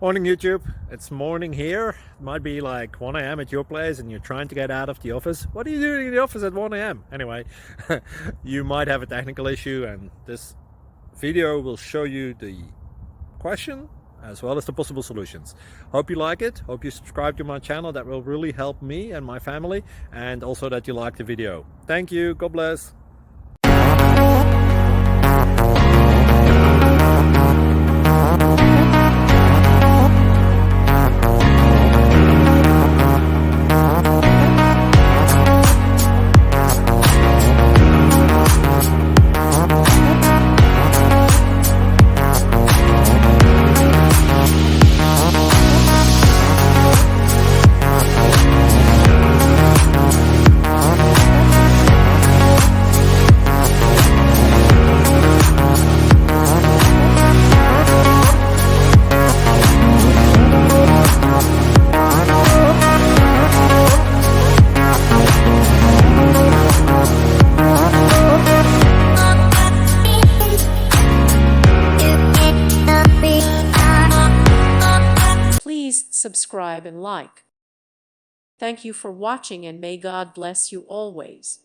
Morning YouTube, it's morning here. It might be like 1 a.m. at your place and you're trying to get out of the office. What are you doing in the office at 1 a.m.? Anyway, you might have a technical issue and this video will show you the question as well as the possible solutions. Hope you like it, hope you subscribe to my channel. That will really help me and my family, and also that you like the video. Thank you, God bless. Please subscribe and like. Thank you for watching, and may God bless you always.